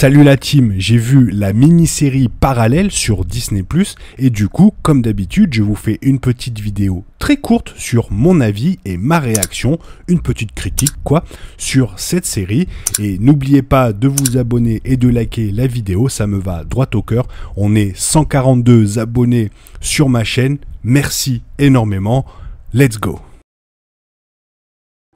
Salut la team, j'ai vu la mini-série Parallèle sur Disney+, et du coup, comme d'habitude, je vous fais une petite vidéo très courte sur mon avis et ma réaction, une petite critique sur cette série. Et n'oubliez pas de vous abonner et de liker la vidéo, ça me va droit au cœur. On est 142 abonnés sur ma chaîne, merci énormément, let's go.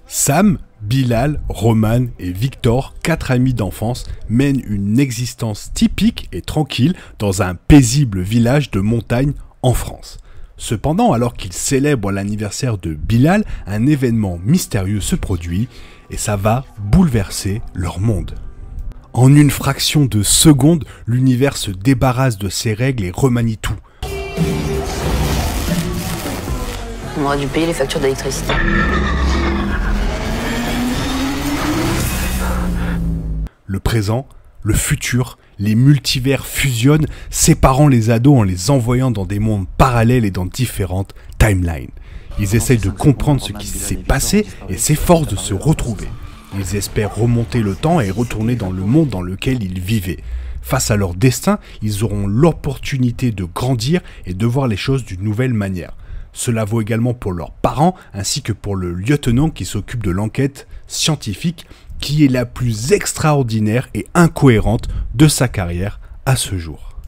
Sam, Bilal, Roman et Victor, 4 amis d'enfance, mènent une existence typique et tranquille dans un paisible village de montagne en France. Cependant, alors qu'ils célèbrent l'anniversaire de Bilal, un événement mystérieux se produit et ça va bouleverser leur monde. En une fraction de seconde, l'univers se débarrasse de ses règles et remanie tout. On aurait dû payer les factures d'électricité. Le présent, le futur, les multivers fusionnent, séparant les ados en les envoyant dans des mondes parallèles et dans différentes timelines. Ils essayent de comprendre ce qui s'est passé et s'efforcent de se retrouver. Ils espèrent remonter le temps et retourner dans le monde dans lequel ils vivaient. Face à leur destin, ils auront l'opportunité de grandir et de voir les choses d'une nouvelle manière. Cela vaut également pour leurs parents ainsi que pour le lieutenant qui s'occupe de l'enquête scientifique qui est la plus extraordinaire et incohérente de sa carrière à ce jour.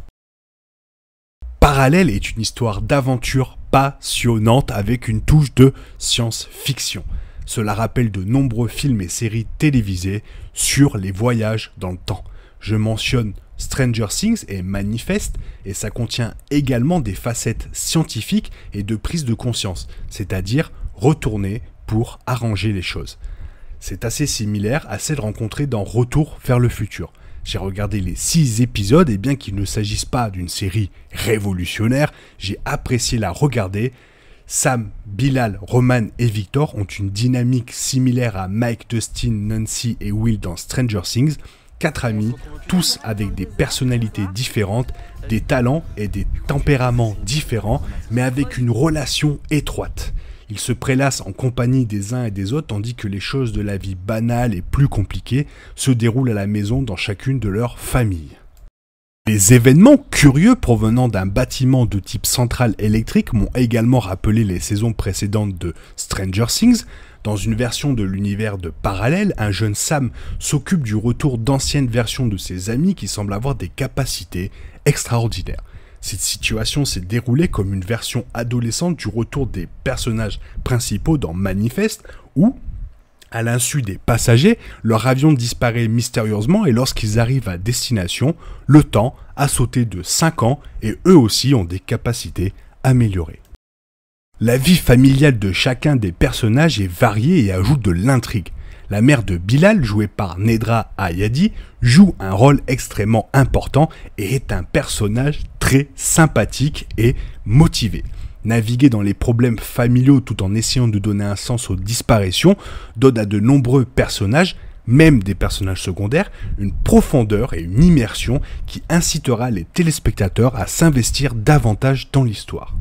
Parallèle est une histoire d'aventure passionnante avec une touche de science-fiction. Cela rappelle de nombreux films et séries télévisées sur les voyages dans le temps. Je mentionne Stranger Things et Manifest, et ça contient également des facettes scientifiques et de prise de conscience, c'est-à-dire retourner pour arranger les choses. C'est assez similaire à celle rencontrée dans Retour vers le futur. J'ai regardé les 6 épisodes et bien qu'il ne s'agisse pas d'une série révolutionnaire, j'ai apprécié la regarder. Sam, Bilal, Roman et Victor ont une dynamique similaire à Mike, Dustin, Nancy et Will dans Stranger Things. 4 amis, tous avec des personnalités différentes, des talents et des tempéraments différents, mais avec une relation étroite. Ils se prélassent en compagnie des uns et des autres tandis que les choses de la vie banale et plus compliquées se déroulent à la maison dans chacune de leurs familles. Les événements curieux provenant d'un bâtiment de type centrale électrique m'ont également rappelé les saisons précédentes de Stranger Things. Dans une version de l'univers de Parallèle, un jeune Sam s'occupe du retour d'anciennes versions de ses amis qui semblent avoir des capacités extraordinaires. Cette situation s'est déroulée comme une version adolescente du retour des personnages principaux dans Manifest où, à l'insu des passagers, leur avion disparaît mystérieusement et lorsqu'ils arrivent à destination, le temps a sauté de 5 ans et eux aussi ont des capacités améliorées. La vie familiale de chacun des personnages est variée et ajoute de l'intrigue. La mère de Bilal, jouée par Nedra Ayadi, joue un rôle extrêmement important et est un personnage très sympathique et motivé. Naviguer dans les problèmes familiaux tout en essayant de donner un sens aux disparitions donne à de nombreux personnages, même des personnages secondaires, une profondeur et une immersion qui incitera les téléspectateurs à s'investir davantage dans l'histoire.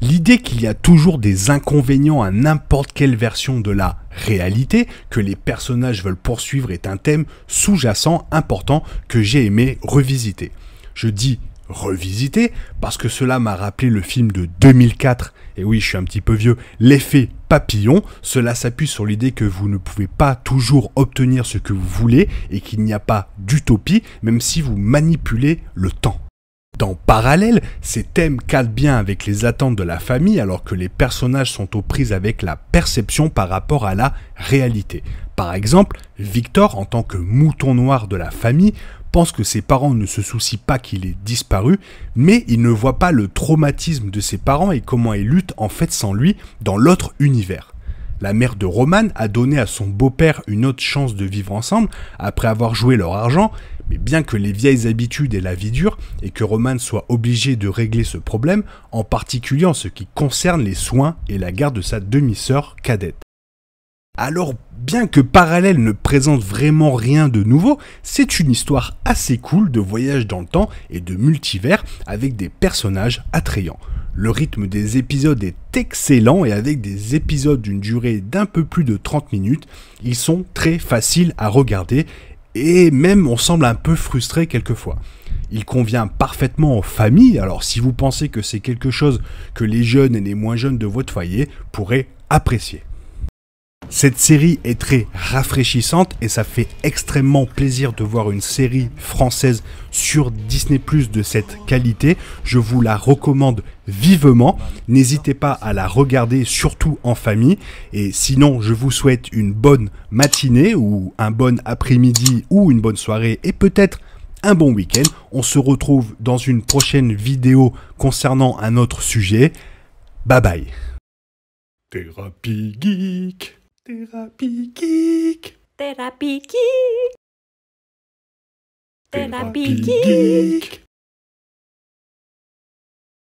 L'idée qu'il y a toujours des inconvénients à n'importe quelle version de la réalité que les personnages veulent poursuivre est un thème sous-jacent important que j'ai aimé revisiter. Je dis revisiter parce que cela m'a rappelé le film de 2004, et oui je suis un petit peu vieux, L'effet papillon. Cela s'appuie sur l'idée que vous ne pouvez pas toujours obtenir ce que vous voulez et qu'il n'y a pas d'utopie même si vous manipulez le temps. Dans Parallèle, ces thèmes cadrent bien avec les attentes de la famille alors que les personnages sont aux prises avec la perception par rapport à la réalité. Par exemple, Victor, en tant que mouton noir de la famille, pense que ses parents ne se soucient pas qu'il ait disparu, mais il ne voit pas le traumatisme de ses parents et comment ils luttent en fait sans lui dans l'autre univers. La mère de Roman a donné à son beau-père une autre chance de vivre ensemble après avoir joué leur argent, mais bien que les vieilles habitudes aient la vie dure et que Roman soit obligé de régler ce problème, en particulier en ce qui concerne les soins et la garde de sa demi-sœur cadette. Alors, bien que Parallèle ne présente vraiment rien de nouveau, c'est une histoire assez cool de voyage dans le temps et de multivers avec des personnages attrayants. Le rythme des épisodes est excellent et avec des épisodes d'une durée d'un peu plus de 30 minutes, ils sont très faciles à regarder et même on semble un peu frustré quelquefois. Il convient parfaitement aux familles, alors si vous pensez que c'est quelque chose que les jeunes et les moins jeunes de votre foyer pourraient apprécier. Cette série est très rafraîchissante et ça fait extrêmement plaisir de voir une série française sur Disney+ de cette qualité. Je vous la recommande vivement. N'hésitez pas à la regarder, surtout en famille. Et sinon, je vous souhaite une bonne matinée ou un bon après-midi ou une bonne soirée et peut-être un bon week-end. On se retrouve dans une prochaine vidéo concernant un autre sujet. Bye bye. Thérapie Geek. Thérapie Geek. Thérapie Geek. Thérapie Geek.